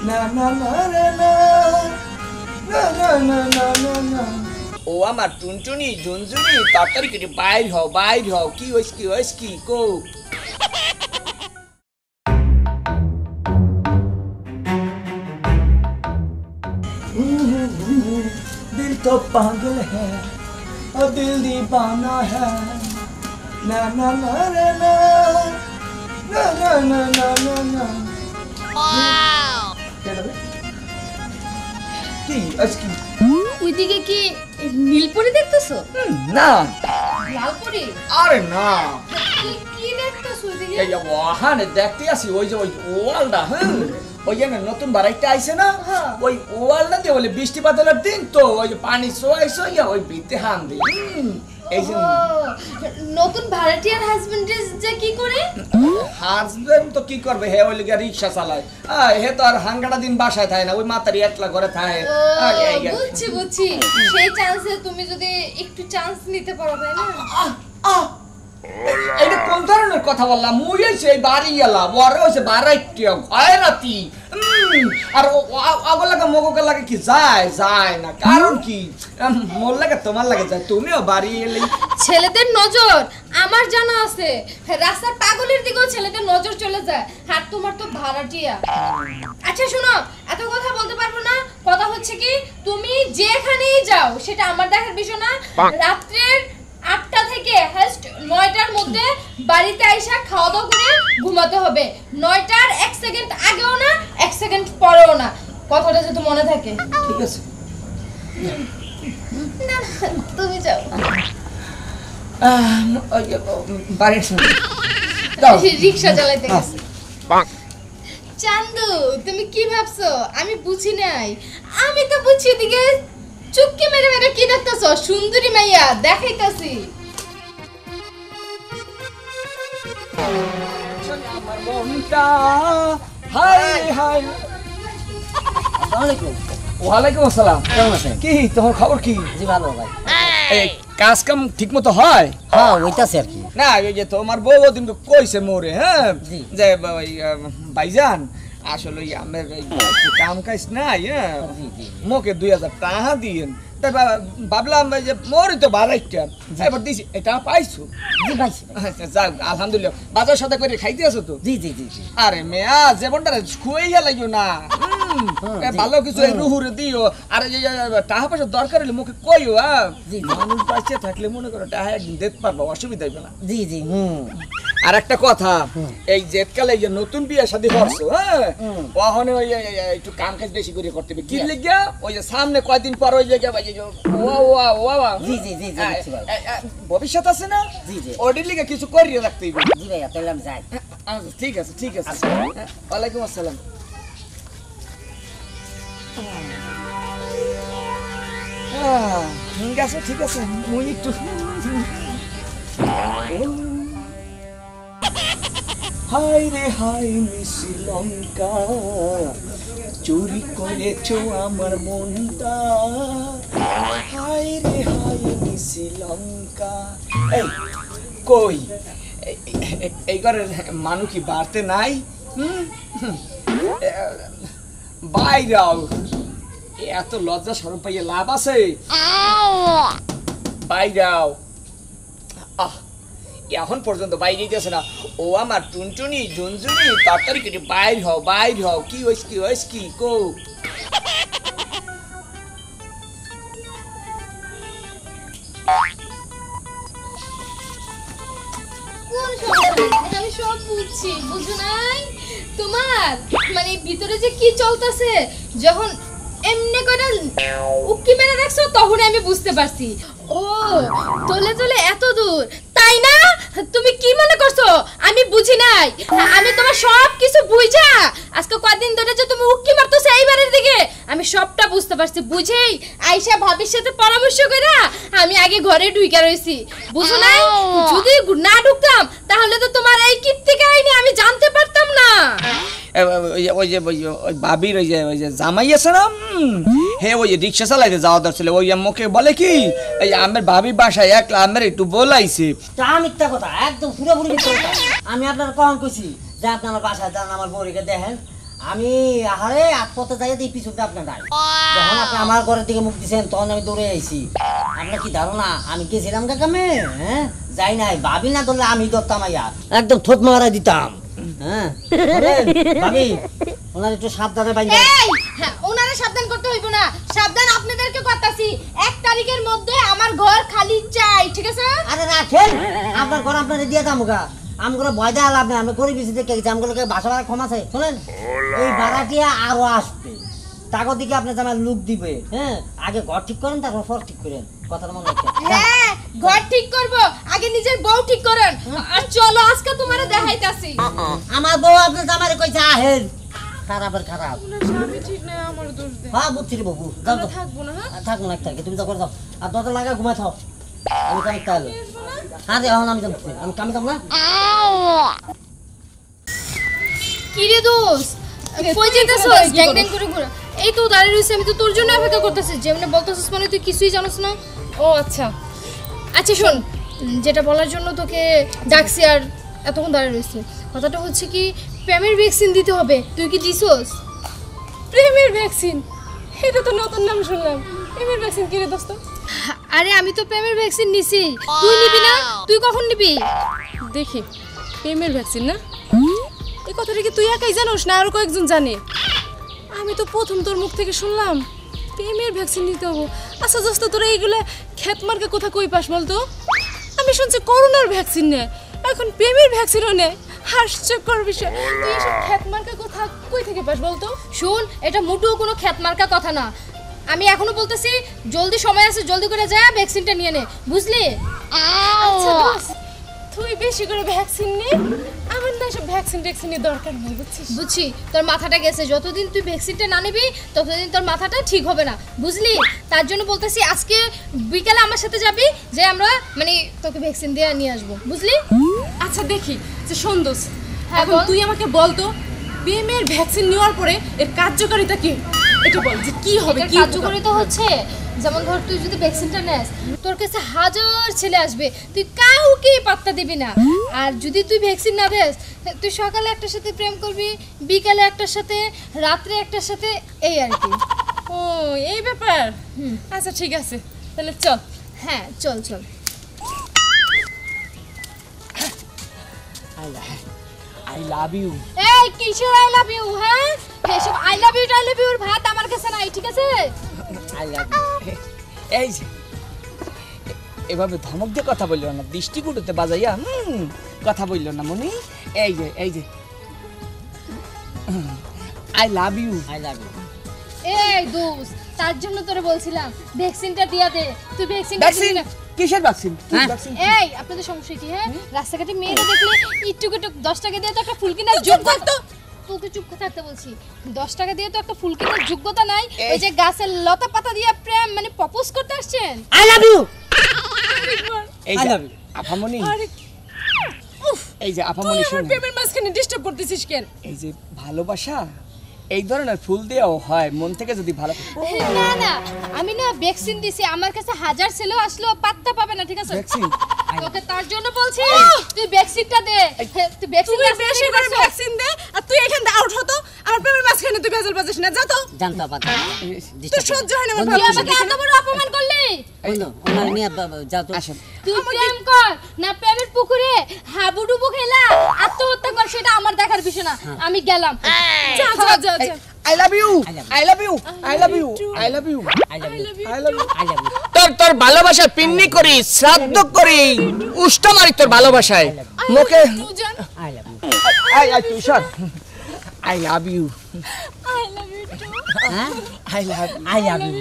না না না না না না না না না না ও আমার টুনটুনি ঝুনঝুনি তাড়াতাড়ি করে বাইর হও কি হইস কি কো दिल तो पागल है और दिल दीवाना है ना ना ना ना ना ना ना ना ना ना ना কি আজকে ওইদিকে কি নীলপরি দেখতেছো? না লালপরি? আরে না কি দেখতেছো ওইদিকে? এই ওখানে দেখতে আসি ওই যে ওই ওয়ালটা হ্যাঁ ওই যে নতুন বাড়িটা আইছে না ওই ওয়ালটা দিয়ে বলে বৃষ্টি বাদলের দিন তো ওই যে পানি সোয়া ওই ভিতে হান দিই এই যে নতুন ভাড়াটিয়ার হাজবেন্ডের যে কি করে? হাজবেন্ড তো কি করবে হে ওই লিগা রিকশা চালায় হে তো আর হাঙ্গাটা দিন বাসায় থাকে না ওই মাতারি একলা ঘরে থাকে বুঝছি সেই চান্সে তুমি যদি একটু চান্স নিতে পারো তাই না? এটা কোন ধরনের কথা বললাম মুই হইছে এই বাড়ি গেলা বড় হইছে বাড়াইটিয়া হয় রাতি আর আগলাকে মগকে লাগে কি যায় না কারণ কি মোর লাগে তোমার লাগে যায় তুমিও বাড়ি এলেই ছেলেদের নজর আমার জানা আছে রাস্তার পাগলের দিকেও ছেলেদের নজর চলে যায় আর তোমার তো ভাড়াটিয়া। আচ্ছা শোনো এত কথা বলতে পারবো না কথা হচ্ছে কি তুমি যেখানেই যাও সেটা আমার দেখার বিষয় না রাত্রের ৮টা থেকে ৯টার মধ্যে বাড়িতে আইসা খাওয়া দাওয়া করে ঘুমাতে হবে ৯টার ১ সেকেন্ড আগেও না ১ সেকেন্ড পরেও না কথাটা যাতে মনে থাকে ঠিক আছে না তুমি যাও বাড়ির সামনে রিকশা চালাইতে গেছে চান্দু তুমি কি ভাবছো আমি বুঝি নাই আমি তো বুঝছি দিকে চুপকে মেরে কি দেখতেছ সুন্দরী মাইয়া দেখাইতাছি আমার মনটা হাই হাই আসসালামু আলাইকুম। ওয়ালাইকুম আসসালাম কেমন আছেন? কি তোমার খবর কি? জি ভালো ভাই। এই কাজ কাম ঠিক মতো হয়? হ্যাঁ ওইটাছে আর কি। না এই যে তোমার বউ ওদিন কইছে মোরে হ্যাঁ যে ভাইজান আসলে আমার কাম কাজ নাই হ্যাঁ মোকে 2000 টাকা দিয়েন তাই ভাবলাম যে মোরই তো বাড়াইটা এবার দিছি এটা পাইছো? জি পাইছি। যাক আলহামদুলিল্লাহ বাজার সাথে করে খাইতে আছো তো? জি জি জি জি। আরে মেয়া জীবনটা খুঁইয়া লাগিও না ভালো কিছু রুহুরে দিও আর এই টাকা পয়সা দরকার হলে মুখে কইও মানুষ বাঁচিয়ে থাকলে মনে করো টাকা একদিন দেখতে পারবো অসুবিধা হইবে না। জি জি আর একটা কথা এই জেটকালে যে নতুন বিয়ে শাদী করছো হ্যাঁ ওখানে ওই একটু কাম কাজ বেশি করে করতে হবে কি লিখা ওই যে সামনে কয়দিন পর ওই জায়গা জি জি জি জি ভবিষ্যৎ আছে না জি জি ওটির লিখে কিছু করিয়ে রাখতে হবে। জি ভাইয়া তাহলে আমি যাই। ঠিক আছে ঠিক আছে ওয়ালাইকুম আসসালাম। ঠিক আছে ঠিক আছে মুই একটু হাই রে হাই শ্রীলঙ্কা চুরি করেছো আমার মনটা হাই রে হাই শ্রীলঙ্কা এই কই এই ঘরের মানুষ কি বাড়তে নাই বাইরাও এত লজ্জা শরম পাইয়ে লাভ আছে বাইরাও এখন পর্যন্ত বাইরে দিতেছে না ও আমার টুনটুনি ঝুনঝুনি তাড়াতাড়ি করে বাইর হও কি হইস কি কো আমি সব বুঝছি বুঝো নাই তোমার মানে ভিতরে যে কি চলতেছে যখন এমনি করে উকি মেরে দেখছো তখন আমি বুঝতে পারছি ও তোলে তোলে এত দূর তাই না তুমি কি মনে করছো আমি বুঝি নাই আমি তোমার সব কিছু বুঝা আজকে কয়দিন ধরে যে তুমি উকি মারতেছো এই বাড়ির দিকে আমি সবটা বুঝতে পারছি বুঝেই আয়শা ভাবির সাথে পরামর্শ কইরা আমি আগে ঘরে ঢুইকা রইছি বুঝো নাই যদি না ঢুকতাম তাহলে তো তোমার এই কীর্তি কাহিনী আমি জানতে পারতাম না ওই যে ভাবির ওই যে জামাই আছে না হে ওই রিক্সা চালাইতে যাওয়া দরছিল ওই মুখে বলে কি এই আমার ভাবি বাসায় একলা আমার একটু বলাইছে তা মিথ্যা কথা একদম পুরোপুরি মিথ্যা কথা। আমি আপনার কখন কইছি যে আপনি আমার বাসায় যান আমার বউকে দেখেন আমি আহারে আত্মহত্যা যাই দিই পিছুতে আপনার নাই যখন আপনি আমার ঘরের দিকে মুখ দিয়েছেন তখন আমি দৌড়ে আইছি। আপনার কি ধারণা আমি গেছিলাম কাকামে? হ্যাঁ যাই নাই, ভাবি না ধরলে আমি ধরতাম আইয়া একদম থোত মারা দিতাম। হ্যাঁ ভাবি ওনার একটু সাবধানে বাইরে। এই হ্যাঁ ওনারে সাবধান করতে হইব না, সাবধান আপনাদেরকে করতাছি। 1 তারিখের মধ্যে আমার ঘর খালি চাই, ঠিক আছে? আরে রাখেন, আপনার ঘর আপনারে দিয়ে দামুগা। আমগুলো ভয় দেওয়া লাভ নেই, আমরা গরিব বেশি দেখে গেছি। আমগুলোকে বাসা ভাড়া কম আছে, শোনেন এই ভাড়াটিয়া আরো আসবে, তাকে দিকে আপনি আমার লুক দিবে। হ্যাঁ আগে ঘর ঠিক করেন, তারপর ফর ঠিক করেন, কথাটা মনে রাখেন। হ্যাঁ ঘর ঠিক করব, আগে নিজের বউ ঠিক করেন। আর চলো আজকে তোমারে দেখাইতাছি। আমার বউ আপনার জামারে কইছে আহেন, খারাপের খারাপ। স্বামী ঠিক না, আমার দোষ দে। হ্যাঁ বুঝছি রে বাবু, যাও তো। থাকবো না। হ্যাঁ থাকবো না একটা, তুমি তো করে দাও। আর দরজা লাগা ঘুমাই থাও, আমি কামে তাহলে। হ্যাঁ রে এখন আমি যাবো, আমি কামে যাবো না। কি রে দোস্ত, কই যেতেছস? গ্যাং গ্যাং করে ঘুরে। এই তো দাঁড়িয়ে রইছি, আমি তো তোর জন্য অপেক্ষা করতেছি। যেমন বলতেছস মানে তুই কিছুই জানোস না। ও আচ্ছা আচ্ছা শোন, যেটা বলার জন্য তোকে ডাকছি আর এতক্ষণ দাঁড়িয়ে রইছি, কথাটা হচ্ছে কি প্রেমের ভ্যাকসিন দিতে হবে। তুই কি দিছস? প্রেমের ভ্যাকসিন? এটা তো নতুন নাম শুনলাম। প্রেমের ভ্যাকসিন কি রে দোস্ত? আরে আমি তো প্রেমের ভ্যাকসিন নিছি, তুই নিবি না? তুই কখন নিবি? দেখি, প্রেমের ভ্যাকসিন না? এই কথাটা কি তুই একাই জানোস না আরো কয়েকজন জানে? আমি তো প্রথম তোর মুখ থেকে শুনলাম প্রেমের ভ্যাকসিন নিতে হবো। আচ্ছা দোস্ত, তোরা এইগুলো খেত মার্কে কোথা কই পাস বলতো? আমি শুনছি করোনার ভ্যাকসিন নে, এখন প্রেমের ভ্যাকসিনও নে। হাস্যকর বিষয়, তুই এসব খেত মার্কে কোথা কই থেকে পাস বলতো? শুন, এটা মোটেও কোনো খ্যাতমার্কা কথা না। আমি এখনো বলতেছি জলদি সময় আছে, জলদি করে যা ভ্যাকসিনটা নিয়ে নে, বুঝলি? আচ্ছা দোস্ত, তুই বেশি করে ভ্যাকসিন নে, আমার না সব ভ্যাকসিন ট্যাকসিনের দরকার নেই, বুঝছিস? বুঝছি, তোর মাথাটা গেছে। যতদিন তুই ভ্যাকসিনটা না নিবি ততদিন তোর মাথাটা ঠিক হবে না, বুঝলি? তার জন্য বলতেছি আজকে বিকালে আমার সাথে যাবি, যে আমরা মানে তোকে ভ্যাকসিন দিয়ে নিয়ে আসবো, বুঝলি? আচ্ছা দেখি যে সন্দোষ, হ্যাঁ, এখন বল। তুই আমাকে বল তো, প্রেমের ভ্যাকসিন নেওয়ার পরে এর কার্যকারিতা কি? এটা বল যে কি হবে, এটার কি কার্যকারিতা হচ্ছে, যেমন ধর তুই যদি ভ্যাকসিনটা নেস, তোর কাছে হাজার ছেলে আসবে, তুই কাউকে পাত্তা দিবি না। আর যদি তুই ভ্যাকসিন না দেস, তুই সকালে একটার সাথে প্রেম করবি, বিকালে একটার সাথে, রাত্রে একটার সাথে, এই আর কি। ও এই ব্যাপার। আচ্ছা ঠিক আছে, তাহলে চল। হ্যাঁ চল চল। I love you. এই কিশোর আই লাভ ইউ? হ্যাঁ এসব আই লাভ ইউর ভাত আমার কাছে নাই, ঠিক আছে? আই লাভ এই যে এভাবে ধমক দিয়ে কথা বললো না, দৃষ্টিকুটুতে বাজাইয়া কথা বললো না মনি। এই যে I love you. I love you. এই দোস্ত, তার জন্য তোরে বলছিলাম ভ্যাকসিনটা দিয়া দে। তুই ভ্যাকসিনটা দিবি ভ্যাকসিন? না? কিসের ভ্যাকসিন? এই আপনাদের সমস্যা কি? হ্যাঁ রাস্তাঘাটে মেয়েরা দেখলে ইটুকুটুক 10 টাকা দিয়ে তো একটা ফুল কেনার যোগ্যতা, তোকে চুপ থাকতে বলছি। 10 টাকা দিয়ে তো একটা ফুল কেনার যোগ্যতা নাই। ওই যে গাছের লতা পাতা দিয়ে প্রেম মানে প্রপোজ করতে আসছেন। I love you. এই I যে love you. আফামনি, আরে এই যে তুই আফামনি আমার শুনুন, প্রেমের মাঝখানে ডিস্টার্ব করতেছিস কেন? এই যে ভালোবাসা এই ধরনের ফুল দেওয়াও হয় মন থেকে যদি ভালো। না না, আমি না ভ্যাকসিন দিছি, আমার কাছে হাজার ছেলেও আসলো পাত্তা পাবে না, ঠিক আছে? ভ্যাকসিন? তোকে তার জন্য বলছি তুই ভ্যাকসিনটা দে। তুই ভ্যাকসিন তুই বেশি করে ভ্যাকসিন দে, আর তুই এখান থেকে আউট হতো। আমার প্রেমের মাঝখানে তুই ভেজাল বাজিস না, যা তো। জানতা পাতা তোর সহ্য হয় না আমার তুই ভালোবাসা আমাকে দেখে এত না। বড় অপমান করলি। বন্ধু ওনার নিয়ে যা তো। আসেন। তুই প্রেম কর না প্রেমের পুকুরে হাবুডুবু খেলা আত্মহত্যা কর, সেটা আমার দেখার বিষয় না। আমি গেলাম। যা যা যা যা। I love you. I love you. I love you. I love you. I love you. I love you. I love you. তোর ভালোবাসা পিন্নি করি, শ্রাদ্ধ করি, উষ্ট মারি তোর ভালোবাসায় মুখে। তুই জান, I love you. I Tushar, I love you. I love you too. হ্যাঁ I love I love you.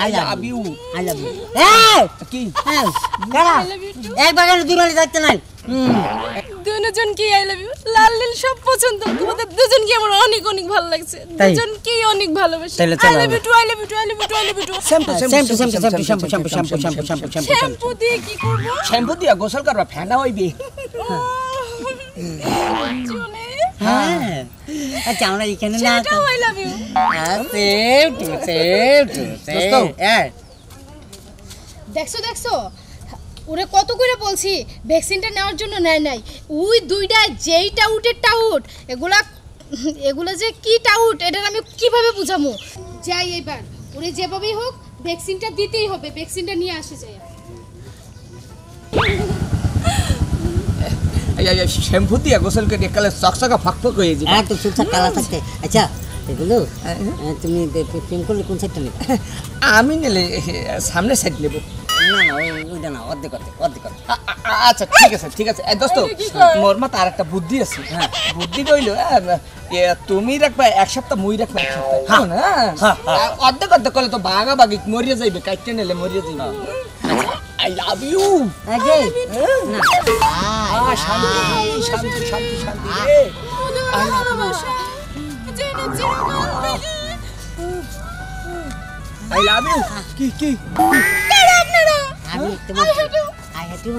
I love you. I love you. এই কি? হ্যাঁ দাঁড়া, এক বাগানে দুরালি থাকতে নাই। দুজন কি আই লাভ ইউ, লাল নীল সব পছন্দ। তোমাদের দুজনকে আমার অনেক অনেক ভালো লাগছে, তাই? দুজনকেই অনেক ভালোবাসি। তাহলে আই চলো love you too, I love you too, I love you too, I love you too. Shampoo shampoo shampoo shampoo shampoo shampoo shampoo shampoo shampoo shampoo shampoo shampoo দিয়ে কি করব? শ্যাম্পু দিয়া গোসল করবা, ফেনা হইবে। চলে হ্যাঁ আচ্ছা আমরা এখানে না সেটাও I love you. Same to same to দোস্ত। হ্যাঁ দেখছো ওরে কত করে বলছি ভ্যাকসিনটা নেওয়ার জন্য, নেয় নাই। ওই দুইটা যেইটা উঠে টাউট, এগুলা এগুলো যে কি টাউট এটা আমি কিভাবে বুঝামু? যাই এবার ওরে যেভাবেই হোক ভ্যাকসিনটা দিতেই হবে, ভ্যাকসিনটা নিয়ে আসে যাই। শ্যাম্পু দিয়ে গোসল করে কালে চকচকা ফাকফক হয়ে যাবে। হ্যাঁ তো চুপচাপ কালা থাকতে। আচ্ছা এগুলো তুমি প্রেম করলে কোন সাইডটা নেবে? আমি নিলে সামনে সাইড নেব। না না ওইটা না, অর্ধেক অর্ধেক অর্ধেক অর্ধেক। আচ্ছা ঠিক আছে ঠিক আছে। দোস্ত মোর মাথা আর একটা বুদ্ধি আছে। হ্যাঁ বুদ্ধি কইলো তুমি রাখবা এক সপ্তাহ, মুই রাখবা এক সপ্তাহ। হ্যাঁ অর্ধেক অর্ধেক করলে তো ভাগাভাগি মরিয়া যাইবে, কাটতে নিলে মরিয়া যাইবে। I love you. এই যে শান্তি শান্তি শান্তি শান্তি রে। I love you. কি কি আমি তোমার আই হ্যাট ইউ।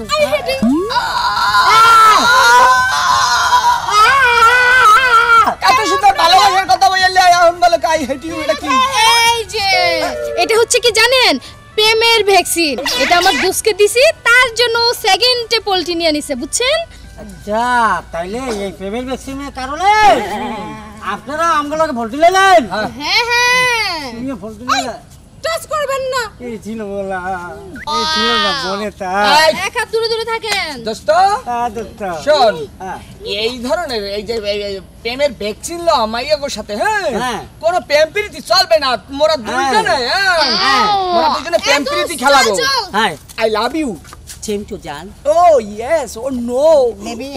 কত সুন্দর ভালোবাসার কথা বললে এখন বলে আই হেট ইউ, এটা কি? এই যে এটা হচ্ছে কি জানেন, প্রেমের ভ্যাকসিন। এটা আমার দোস্তকে দিছি, তার জন্য সেকেন্ডে পোল্ট্রি নিয়ে নিছে, বুঝছেন? আচ্ছা তাইলে এই প্রেমের ভ্যাকসিনের কারণে আপনারা আমগুলোকে ভর্তি নিলেন? হ্যাঁ হ্যাঁ। তুমিও ভর্তি নিলে? টাচ করবেন না। এই ছিল বলা, এই ছিল না বলে তা। এক হাত দূরে দূরে থাকেন। দোস্ত দোস্ত শোন, হ্যাঁ। এই ধরনের এই যে প্রেমের ভ্যাকসিন লো মাইয়াগোর সাথে, হ্যাঁ হ্যাঁ। কোনো প্রেম প্রীতি চলবে না। মোরা দুইজনে হ্যাঁ মোরা দুইজনে প্রেম প্রীতি খেলাবো। হ্যাঁ I love you. Same to জান। Oh yes oh no Maybe.